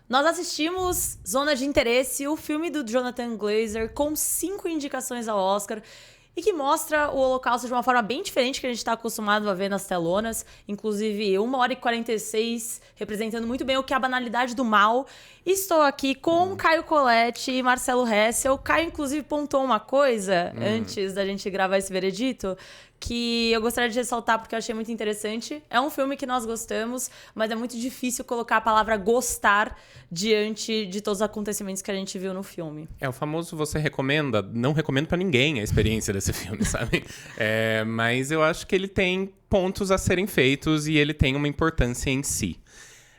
Nós assistimos Zona de Interesse, o filme do Jonathan Glazer, com 5 indicações ao Oscar, e que mostra o Holocausto de uma forma bem diferente que a gente está acostumado a ver nas telonas. Inclusive, 1h46, representando muito bem o que é a banalidade do mal. Estou aqui com Caio Colletti e Marcelo Hessel. Caio, inclusive, pontuou uma coisa antes da gente gravar esse veredito, que eu gostaria de ressaltar porque eu achei muito interessante. É um filme que nós gostamos, mas é muito difícil colocar a palavra gostar diante de todos os acontecimentos que a gente viu no filme. É o famoso você recomenda, não recomendo pra ninguém a experiência desse filme, sabe? Mas eu acho que ele tem pontos a serem feitos e ele tem uma importância em si.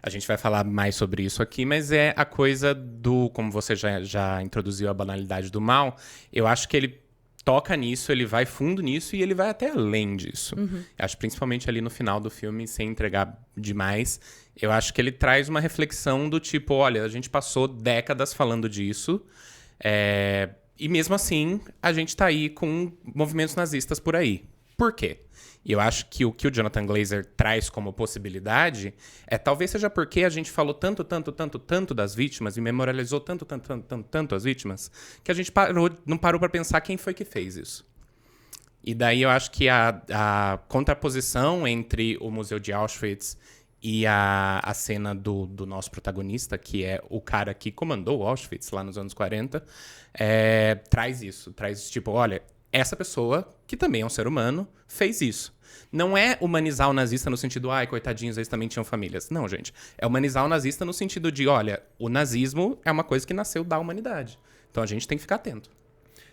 A gente vai falar mais sobre isso aqui, mas é a coisa do, como você já introduziu a banalidade do mal, eu acho que ele toca nisso, ele vai fundo nisso e ele vai até além disso. Acho principalmente ali no final do filme, sem entregar demais, eu acho que ele traz uma reflexão do tipo, olha, a gente passou décadas falando disso, e mesmo assim a gente tá aí com movimentos nazistas por aí. Por quê? E eu acho que o Jonathan Glazer traz como possibilidade talvez seja porque a gente falou tanto das vítimas e memorializou tanto as vítimas, que a gente não parou para pensar quem foi que fez isso. E daí eu acho que a contraposição entre o Museu de Auschwitz e a cena do nosso protagonista, que é o cara que comandou o Auschwitz lá nos anos 40, traz isso. Traz tipo, olha, essa pessoa, que também é um ser humano, fez isso. Não é humanizar o nazista no sentido, ai, coitadinhos, eles também tinham famílias. Não, gente. É humanizar o nazista no sentido de, olha, o nazismo é uma coisa que nasceu da humanidade. Então a gente tem que ficar atento.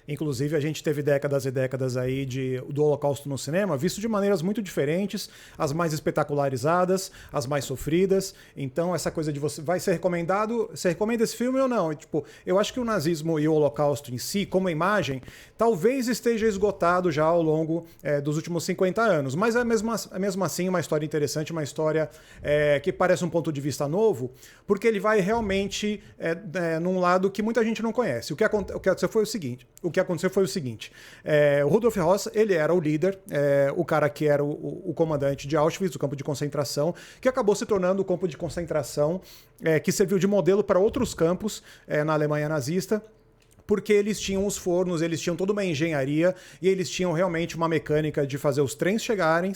Inclusive, a gente teve décadas e décadas aí do Holocausto no cinema, visto de maneiras muito diferentes, as mais espetacularizadas, as mais sofridas. Então, essa coisa de você vai ser recomendado, você recomenda esse filme ou não? E, tipo, eu acho que o nazismo e o Holocausto em si, como imagem, talvez esteja esgotado já ao longo dos últimos 50 anos. Mas é mesmo assim uma história interessante, uma história que parece um ponto de vista novo, porque ele vai realmente num lado que muita gente não conhece. O que aconteceu foi o seguinte, o Rudolf Höss, ele era o líder, o cara que era o comandante de Auschwitz, o campo de concentração, que acabou se tornando o campo de concentração que serviu de modelo para outros campos na Alemanha nazista, porque eles tinham os fornos, eles tinham toda uma engenharia e eles tinham realmente uma mecânica de fazer os trens chegarem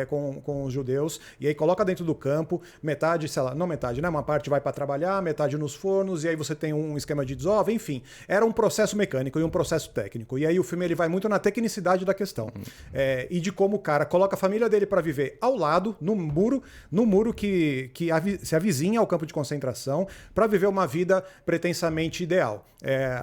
com os judeus, e aí coloca dentro do campo, metade, sei lá, não metade, né? Uma parte vai para trabalhar, metade nos fornos, e aí você tem um esquema de desova, enfim. Era um processo mecânico e um processo técnico. E aí o filme ele vai muito na tecnicidade da questão. E de como o cara coloca a família dele para viver ao lado, no muro que se avizinha ao campo de concentração, para viver uma vida pretensamente ideal.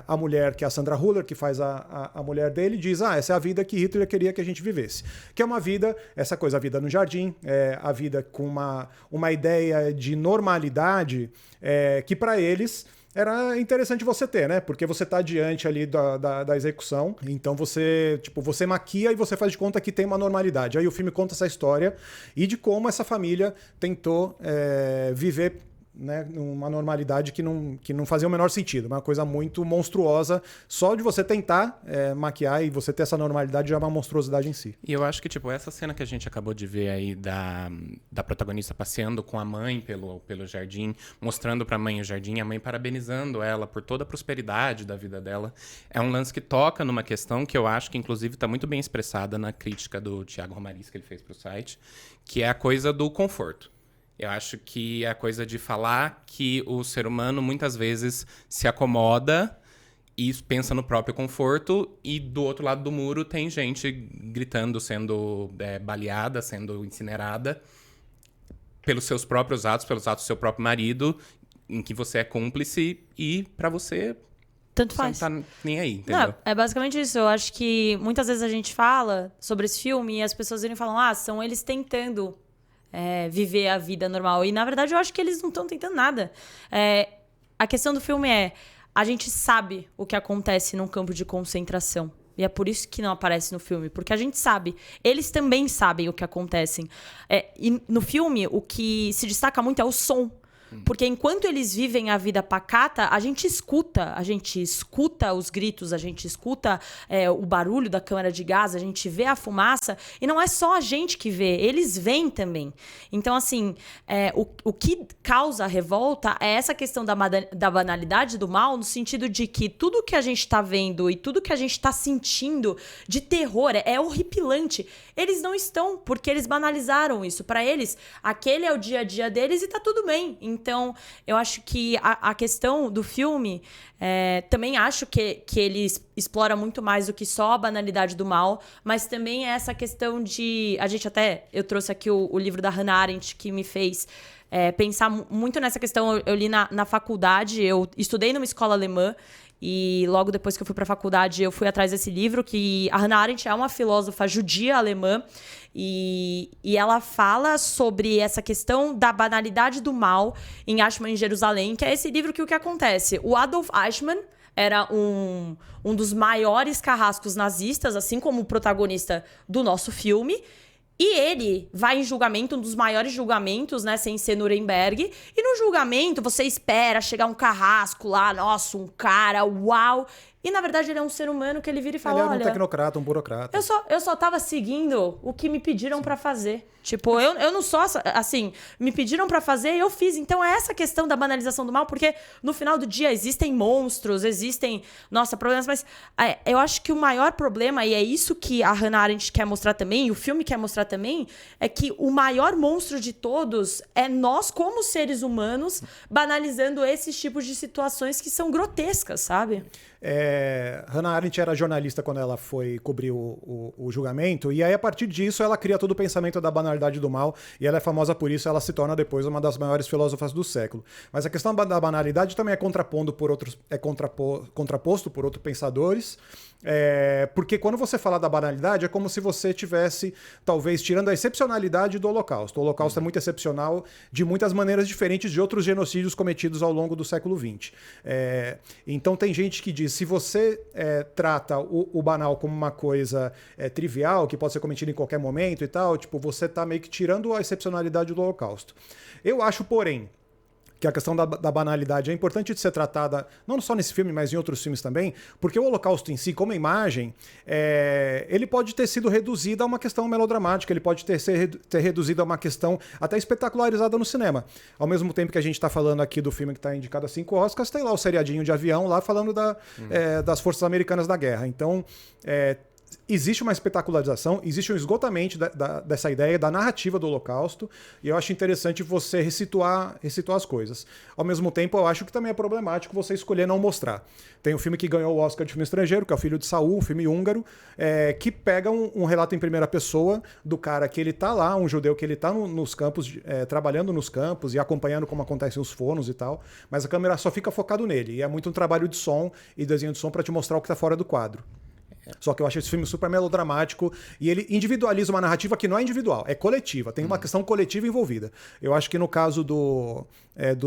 A mulher, que é a Sandra Hüller, que faz a mulher dele, diz, essa é a vida que Hitler queria que a gente vivesse. Que é uma vida, essa coisa, a vida no jardim, a vida com uma ideia de normalidade que para eles era interessante você ter, né? Porque você tá diante ali da execução, então você maquia e você faz de conta que tem uma normalidade. Aí o filme conta essa história e de como essa família tentou viver, né, uma normalidade que não fazia o menor sentido, uma coisa muito monstruosa. Só de você tentar maquiar e você ter essa normalidade já é uma monstruosidade em si. E eu acho que, tipo, essa cena que a gente acabou de ver aí da protagonista passeando com a mãe pelo jardim, mostrando pra mãe o jardim, a mãe parabenizando ela por toda a prosperidade da vida dela, é um lance que toca numa questão que eu acho que, inclusive, tá muito bem expressada na crítica do Thiago Romariz, que ele fez pro site, que é a coisa do conforto. Eu acho que é a coisa de falar que o ser humano muitas vezes se acomoda e pensa no próprio conforto, e do outro lado do muro tem gente gritando, sendo baleada, sendo incinerada pelos seus próprios atos, pelos atos do seu próprio marido, em que você é cúmplice e pra você tanto faz. Você não tá nem aí, entendeu? Não, é basicamente isso. Eu acho que muitas vezes a gente fala sobre esse filme e as pessoas virem e falam, são eles tentando viver a vida normal. E, na verdade, eu acho que eles não estão tentando nada. A questão do filme a gente sabe o que acontece num campo de concentração. E é por isso que não aparece no filme. Porque a gente sabe. Eles também sabem o que acontece. E no filme, o que se destaca muito é o som. Porque enquanto eles vivem a vida pacata, a gente escuta os gritos, a gente escuta o barulho da câmara de gás, a gente vê a fumaça, e não é só a gente que vê, eles veem também. Então, assim, o que causa revolta é essa questão da banalidade do mal, no sentido de que tudo que a gente tá vendo e tudo que a gente tá sentindo de terror é horripilante. Eles não estão, porque eles banalizaram isso. Para eles, aquele é o dia a dia deles e tá tudo bem. Então, eu acho que a questão do filme, também acho que ele explora muito mais do que só a banalidade do mal, mas também é essa questão de... Eu trouxe aqui o livro da Hannah Arendt, que me fez pensar muito nessa questão. Eu li na faculdade, eu estudei numa escola alemã, e logo depois que eu fui para a faculdade, eu fui atrás desse livro, que a Hannah Arendt é uma filósofa judia alemã, e ela fala sobre essa questão da banalidade do mal em Eichmann em Jerusalém, que é esse livro que o que acontece? O Adolf Eichmann era um dos maiores carrascos nazistas, assim como o protagonista do nosso filme. E ele vai em julgamento, um dos maiores julgamentos, né, sem ser Nuremberg. E no julgamento você espera chegar um carrasco lá, nossa, um cara, uau. E na verdade ele é um ser humano que ele vira e fala, ele é um tecnocrata, um burocrata. Eu só tava seguindo o que me pediram pra fazer. Tipo, eu não sou assim, me pediram pra fazer e eu fiz. Então é essa questão da banalização do mal, porque no final do dia existem monstros, existem, problemas, mas eu acho que o maior problema, e é isso que a Hannah Arendt quer mostrar também, e o filme quer mostrar também, é que o maior monstro de todos é nós, como seres humanos, banalizando esses tipos de situações que são grotescas, sabe? Hannah Arendt era jornalista quando ela foi cobrir o julgamento, e aí a partir disso ela cria todo o pensamento da banalidade do mal, e ela é famosa por isso, ela se torna depois uma das maiores filósofas do século. Mas a questão da banalidade também é contraposto por outros pensadores, porque quando você fala da banalidade é como se você tivesse, talvez, tirando a excepcionalidade do Holocausto. O Holocausto é muito excepcional de muitas maneiras diferentes de outros genocídios cometidos ao longo do século XX. Então tem gente que diz, se você trata o banal como uma coisa trivial, que pode ser cometida em qualquer momento e tal, tipo, você está meio que tirando a excepcionalidade do Holocausto. Eu acho, porém, que a questão da banalidade é importante de ser tratada, não só nesse filme, mas em outros filmes também, porque o Holocausto em si, como imagem, ele pode ter sido reduzido a uma questão melodramática, ele pode ter reduzido a uma questão até espetacularizada no cinema. Ao mesmo tempo que a gente está falando aqui do filme que está indicado a 5 Oscars, tem lá o seriadinho de avião lá falando das forças americanas da guerra. Então, existe uma espetacularização, existe um esgotamento dessa ideia, da narrativa do Holocausto, e eu acho interessante você ressituar as coisas. Ao mesmo tempo, eu acho que também é problemático você escolher não mostrar. Tem um filme que ganhou o Oscar de filme estrangeiro, que é O Filho de Saul, um filme húngaro, que pega um relato em primeira pessoa do cara que ele tá lá, um judeu que ele tá nos campos, trabalhando nos campos e acompanhando como acontecem os fornos e tal, mas a câmera só fica focado nele, e é muito um trabalho de som e desenho de som para te mostrar o que tá fora do quadro. Só que eu acho esse filme super melodramático e ele individualiza uma narrativa que não é individual, é coletiva, tem uma questão coletiva envolvida. Eu acho que no caso do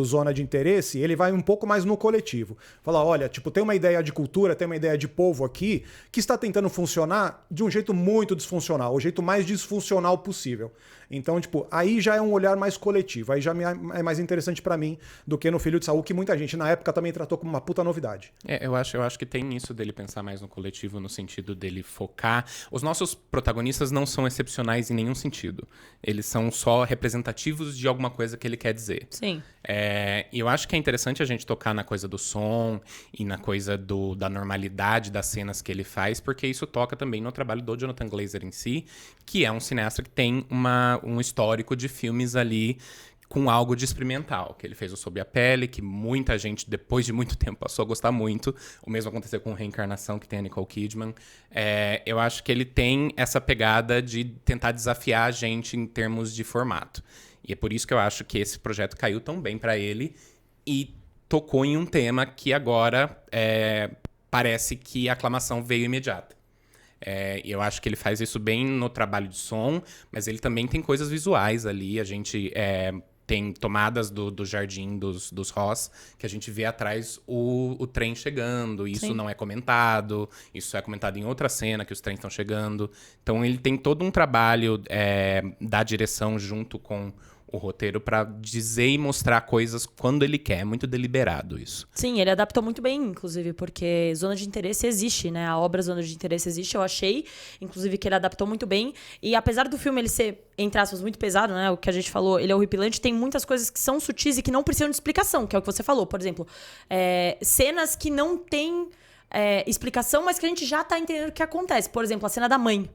Zona de Interesse, ele vai um pouco mais no coletivo. Fala, olha, tipo, tem uma ideia de cultura, tem uma ideia de povo aqui que está tentando funcionar de um jeito muito disfuncional, o jeito mais disfuncional possível. Então, tipo, aí já é um olhar mais coletivo, aí já é mais interessante pra mim do que no Filho de Saul, que muita gente na época também tratou como uma puta novidade. Eu acho que tem isso dele pensar mais no coletivo, no sentido dele focar. Os nossos protagonistas não são excepcionais em nenhum sentido. Eles são só representativos de alguma coisa que ele quer dizer. Sim. E eu acho que é interessante a gente tocar na coisa do som e na coisa da normalidade das cenas que ele faz, porque isso toca também no trabalho do Jonathan Glazer em si, que é um cineasta que tem um histórico de filmes ali com algo de experimental, que ele fez o Sob a Pele, que muita gente, depois de muito tempo, passou a gostar muito. O mesmo aconteceu com Reencarnação, que tem a Nicole Kidman. Eu acho que ele tem essa pegada de tentar desafiar a gente em termos de formato. E é por isso que eu acho que esse projeto caiu tão bem para ele e tocou em um tema que agora parece que a aclamação veio imediata. Eu acho que ele faz isso bem no trabalho de som, mas ele também tem coisas visuais ali. A gente tem tomadas do jardim dos Ross, que a gente vê atrás o trem chegando. Isso Sim. não é comentado, isso é comentado em outra cena, que os trens estão chegando. Então ele tem todo um trabalho da direção junto com o roteiro pra dizer e mostrar coisas quando ele quer. É muito deliberado isso. Sim, ele adaptou muito bem, inclusive, porque Zona de Interesse existe, né? A obra Zona de Interesse existe, eu achei, inclusive, que ele adaptou muito bem. E apesar do filme ele ser, entre aspas, muito pesado, né? O que a gente falou, ele é horripilante, tem muitas coisas que são sutis e que não precisam de explicação, que é o que você falou. Por exemplo, cenas que não têm explicação, mas que a gente já tá entendendo o que acontece. Por exemplo, a cena da mãe.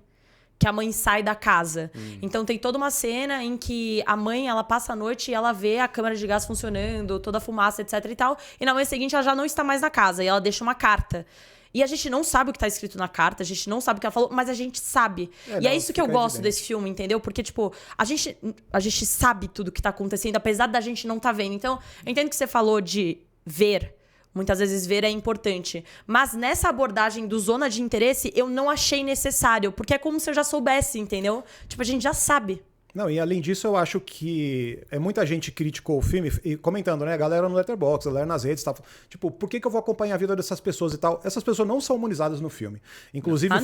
Que a mãe sai da casa. Então tem toda uma cena em que a mãe, ela passa a noite e ela vê a câmara de gás funcionando, toda a fumaça, etc e tal. E na manhã seguinte ela já não está mais na casa. E ela deixa uma carta. E a gente não sabe o que tá escrito na carta, a gente não sabe o que ela falou, mas a gente sabe. E é isso que eu gosto desse filme, entendeu? Porque, tipo, a gente sabe tudo que tá acontecendo, apesar da gente não tá vendo. Então, eu entendo que você falou de ver. Muitas vezes ver é importante. Mas nessa abordagem do Zona de Interesse, eu não achei necessário. Porque é como se eu já soubesse, entendeu? Tipo, a gente já sabe. Não, e além disso, eu acho que muita gente criticou o filme, e comentando, né? A galera no Letterboxd, a galera nas redes, tá, tipo, por que eu vou acompanhar a vida dessas pessoas e tal? Essas pessoas não são humanizadas no filme. Inclusive,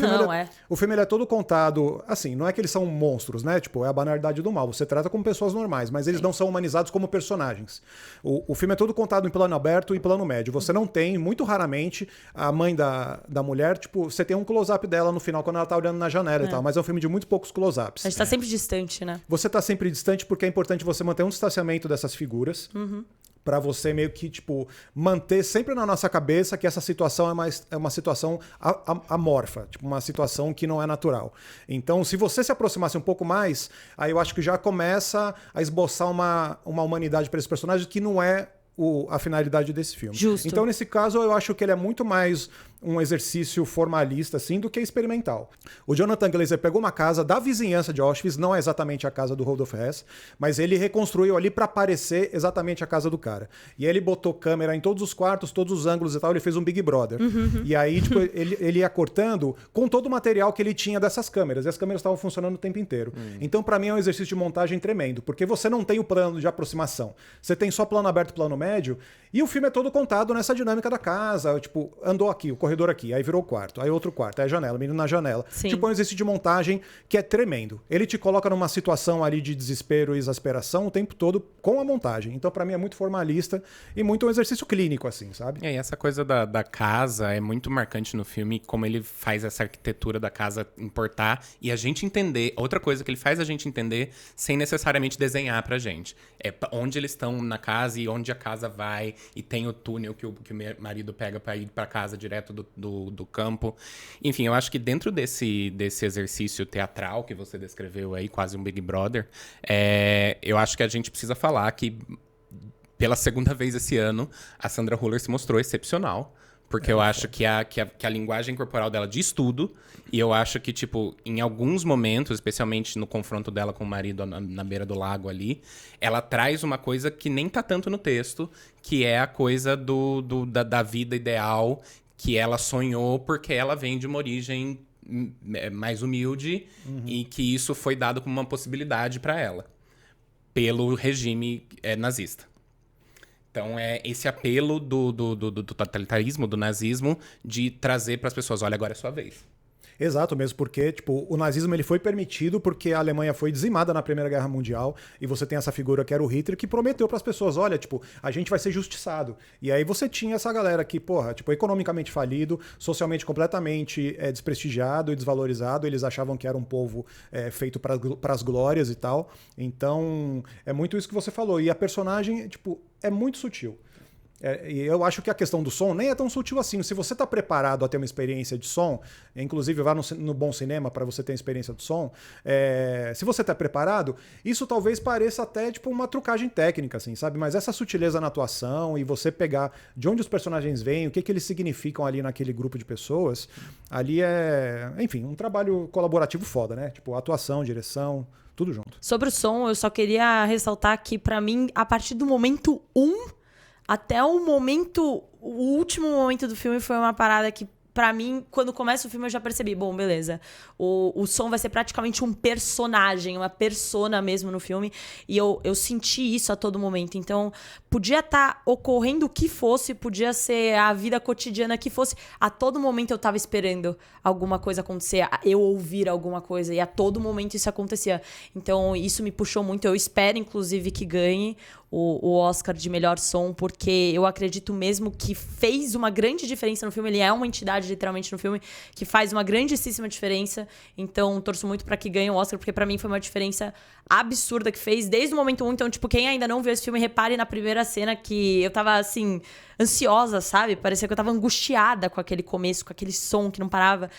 o filme ele é todo contado, assim, não é que eles são monstros, né? Tipo, é a banalidade do mal. Você trata como pessoas normais, mas eles não são humanizados como personagens. O filme é todo contado em plano aberto e em plano médio. Você não tem, muito raramente, a mãe da mulher, tipo, você tem um close-up dela no final, quando ela tá olhando na janela e tal, mas é um filme de muito poucos close-ups. A gente tá sempre distante, né? Você tá sempre distante porque é importante você manter um distanciamento dessas figuras. Pra você meio que, tipo, manter sempre na nossa cabeça que essa situação é uma situação amorfa, tipo, uma situação que não é natural. Então, se você se aproximasse um pouco mais, aí eu acho que já começa a esboçar uma humanidade para esse personagem que não é a finalidade desse filme. Justo. Então, nesse caso, eu acho que ele é muito mais um exercício formalista, assim, do que experimental. O Jonathan Glazer pegou uma casa da vizinhança de Auschwitz, não é exatamente a casa do Rudolf Hess, mas ele reconstruiu ali para parecer exatamente a casa do cara. E aí ele botou câmera em todos os quartos, todos os ângulos e tal, ele fez um Big Brother. E aí, tipo, ele ia cortando com todo o material que ele tinha dessas câmeras, e as câmeras estavam funcionando o tempo inteiro. Então, para mim, é um exercício de montagem tremendo, porque você não tem o plano de aproximação. Você tem só plano aberto, plano médio, e o filme é todo contado nessa dinâmica da casa, tipo, andou aqui, o corredor aqui, aí virou o quarto, aí outro quarto, aí a janela, o menino na janela. Sim. Tipo, é um exercício de montagem que é tremendo. Ele te coloca numa situação ali de desespero e exasperação o tempo todo com a montagem. Então, pra mim, é muito formalista e muito um exercício clínico, assim, sabe? E essa coisa da casa é muito marcante no filme, como ele faz essa arquitetura da casa importar e a gente entender. Outra coisa que ele faz a gente entender sem necessariamente desenhar pra gente. É onde eles estão na casa e onde a casa vai, e tem o túnel que o marido pega pra ir pra casa direto do campo. Enfim, eu acho que dentro desse exercício teatral que você descreveu aí, quase um Big Brother, eu acho que a gente precisa falar que, pela segunda vez esse ano, a Sandra Hüller se mostrou excepcional. Porque eu acho que a linguagem corporal dela diz tudo. E eu acho que, tipo, em alguns momentos, especialmente no confronto dela com o marido na beira do lago ali, ela traz uma coisa que nem tá tanto no texto, que é a coisa da vida ideal que ela sonhou porque ela vem de uma origem mais humilde e que isso foi dado como uma possibilidade para ela pelo regime nazista. Então, é esse apelo do totalitarismo, do nazismo, de trazer para as pessoas, olha, agora é sua vez. Exato, mesmo porque, tipo, o nazismo ele foi permitido porque a Alemanha foi dizimada na Primeira Guerra Mundial e você tem essa figura que era o Hitler que prometeu para as pessoas, olha, tipo, a gente vai ser justiçado. E aí você tinha essa galera que, porra, tipo, economicamente falido, socialmente completamente desprestigiado e desvalorizado, eles achavam que era um povo feito para as glórias e tal. Então, é muito isso que você falou. E a personagem, tipo, é muito sutil. E eu acho que a questão do som nem é tão sutil assim. Se você está preparado a ter uma experiência de som, inclusive vá no bom cinema para você ter uma experiência de som, se você está preparado, isso talvez pareça até tipo uma trucagem técnica, assim, sabe? Mas essa sutileza na atuação e você pegar de onde os personagens vêm, o que eles significam ali naquele grupo de pessoas, ali enfim, um trabalho colaborativo foda, né? Tipo, atuação, direção, tudo junto. Sobre o som, eu só queria ressaltar que, para mim, a partir do momento 1 até o último momento do filme foi uma parada que pra mim, quando começa o filme, eu já percebi, bom, beleza. O som vai ser praticamente um personagem, uma persona mesmo no filme. E eu senti isso a todo momento. Então, podia estar ocorrendo o que fosse, podia ser a vida cotidiana que fosse. A todo momento eu tava esperando alguma coisa acontecer, eu ouvir alguma coisa. E a todo momento isso acontecia. Então, isso me puxou muito. Eu espero, inclusive, que ganhe o Oscar de melhor som, porque eu acredito mesmo que fez uma grande diferença no filme. Ele é uma entidade, literalmente, no filme, que faz uma grandíssima diferença. Então, torço muito pra que ganhe o Oscar, porque pra mim foi uma diferença absurda que fez desde o momento 1. Então, tipo, quem ainda não viu esse filme, repare na primeira cena que eu tava, assim, ansiosa, sabe? Parecia que eu tava angustiada com aquele começo, com aquele som que não parava.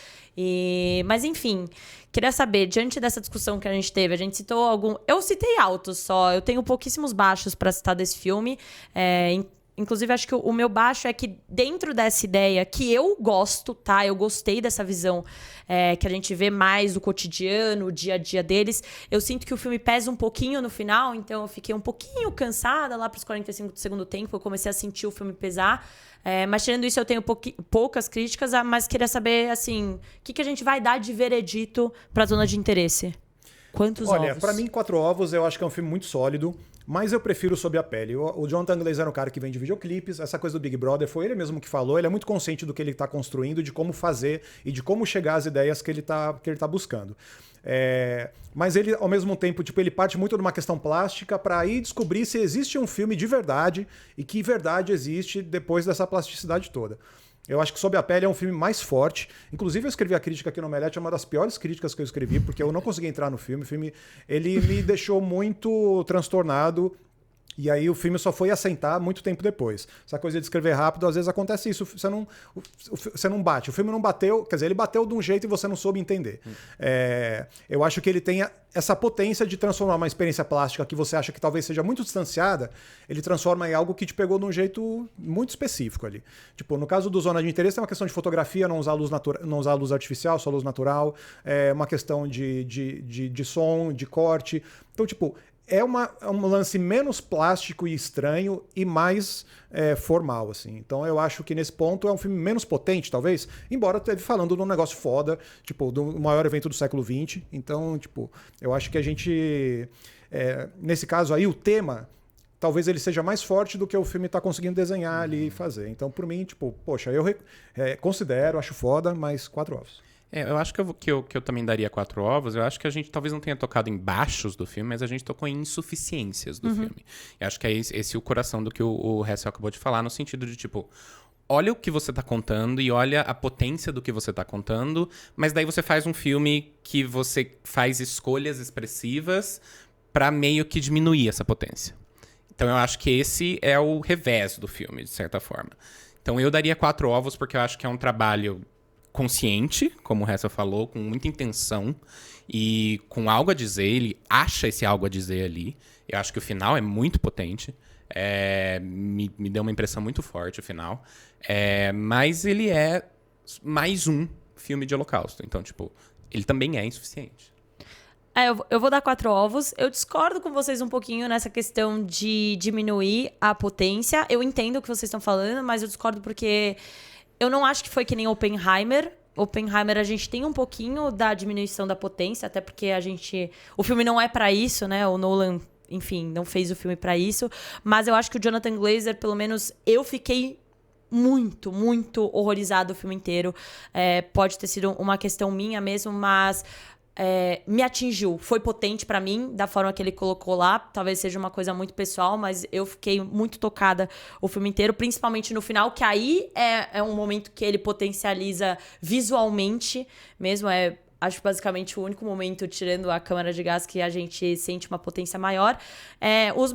Mas, enfim, queria saber, diante dessa discussão que a gente teve, a gente citou algum... Eu citei altos só, eu tenho pouquíssimos baixos pra citar desse filme. Inclusive, acho que o meu baixo é que dentro dessa ideia, que eu gosto, tá? Eu gostei dessa visão que a gente vê mais do cotidiano, o dia a dia deles. Eu sinto que o filme pesa um pouquinho no final, então eu fiquei um pouquinho cansada lá pros 45 do segundo tempo. Eu comecei a sentir o filme pesar. Mas tirando isso, eu tenho poucas críticas, mas queria saber, assim, o que a gente vai dar de veredito pra Zona de Interesse? Quantos ovos? Olha, pra mim, 4 ovos, eu acho que é um filme muito sólido. Mas eu prefiro Sob a Pele. O Jonathan Glazer é um cara que vem de videoclipes. Essa coisa do Big Brother foi ele mesmo que falou. Ele é muito consciente do que ele está construindo, de como fazer e de como chegar às ideias que ele tá buscando. Mas ele, ao mesmo tempo, tipo, ele parte muito de uma questão plástica para aí descobrir se existe um filme de verdade e que verdade existe depois dessa plasticidade toda. Eu acho que Sob a Pele é um filme mais forte. Inclusive, eu escrevi a crítica aqui no Omelete, é uma das piores críticas que eu escrevi, porque eu não consegui entrar no filme. O filme, ele me deixou muito transtornado. E aí o filme só foi assentar muito tempo depois. Essa coisa de escrever rápido, às vezes acontece isso. Você não bate. O filme não bateu, quer dizer, ele bateu de um jeito e você não soube entender. Eu acho que ele tem essa potência de transformar uma experiência plástica que você acha que talvez seja muito distanciada, ele transforma em algo que te pegou de um jeito muito específico ali. Tipo, no caso do Zona de Interesse, é uma questão de fotografia, não usar luz artificial, só luz natural. É uma questão de som, de corte. Então, tipo, é um lance menos plástico e estranho e mais formal, assim. Então eu acho que nesse ponto é um filme menos potente, talvez, embora esteja falando de um negócio foda, tipo, do maior evento do século XX. Então, tipo, eu acho que a gente... nesse caso aí, o tema... Talvez ele seja mais forte do que o filme está conseguindo desenhar ali e fazer. Então, por mim, tipo, poxa, eu considero, acho foda, mas 4 ovos. Eu acho que eu também daria 4 ovos. Eu acho que a gente talvez não tenha tocado em baixos do filme, mas a gente tocou em insuficiências do filme. Eu acho que é esse o coração do que o Hessel acabou de falar, no sentido de, tipo, olha o que você tá contando e olha a potência do que você tá contando, mas daí você faz um filme que você faz escolhas expressivas pra meio que diminuir essa potência. Então eu acho que esse é o revés do filme, de certa forma. Então eu daria 4 ovos porque eu acho que é um trabalho consciente, como o Hessel falou, com muita intenção e com algo a dizer. Ele acha esse algo a dizer ali. Eu acho que o final é muito potente. Me deu uma impressão muito forte o final. Mas ele é mais um filme de Holocausto. Então, tipo, ele também é insuficiente. Eu vou dar 4 ovos. Eu discordo com vocês um pouquinho nessa questão de diminuir a potência. Eu entendo o que vocês estão falando, mas eu discordo porque eu não acho que foi que nem Oppenheimer. Oppenheimer, a gente tem um pouquinho da diminuição da potência, até porque o filme não é pra isso, né? O Nolan, enfim, não fez o filme pra isso. Mas eu acho que o Jonathan Glazer, pelo menos, eu fiquei muito, muito horrorizado o filme inteiro. Pode ter sido uma questão minha mesmo, mas... me atingiu, foi potente pra mim da forma que ele colocou lá, talvez seja uma coisa muito pessoal, mas eu fiquei muito tocada o filme inteiro, principalmente no final, que aí é um momento que ele potencializa visualmente mesmo, acho basicamente o único momento, tirando a câmara de gás, que a gente sente uma potência maior.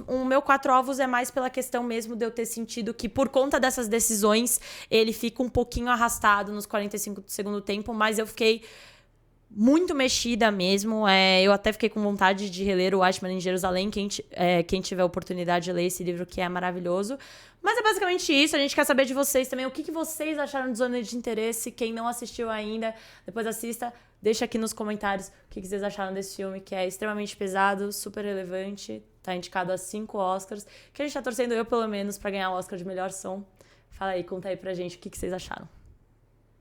O meu 4 ovos é mais pela questão mesmo de eu ter sentido que, por conta dessas decisões, ele fica um pouquinho arrastado nos 45 do segundo tempo, mas eu fiquei muito mexida mesmo. Eu até fiquei com vontade de reler o Watchmen em Jerusalém. Quem tiver a oportunidade de ler esse livro, que é maravilhoso. Mas é basicamente isso. A gente quer saber de vocês também. O que vocês acharam de Zona de Interesse? Quem não assistiu ainda, depois assista. Deixa aqui nos comentários o que vocês acharam desse filme, que é extremamente pesado, super relevante. Tá indicado a 5 Oscars. Que a gente tá torcendo, eu pelo menos, pra ganhar o Oscar de melhor som. Fala aí, conta aí pra gente o que vocês acharam.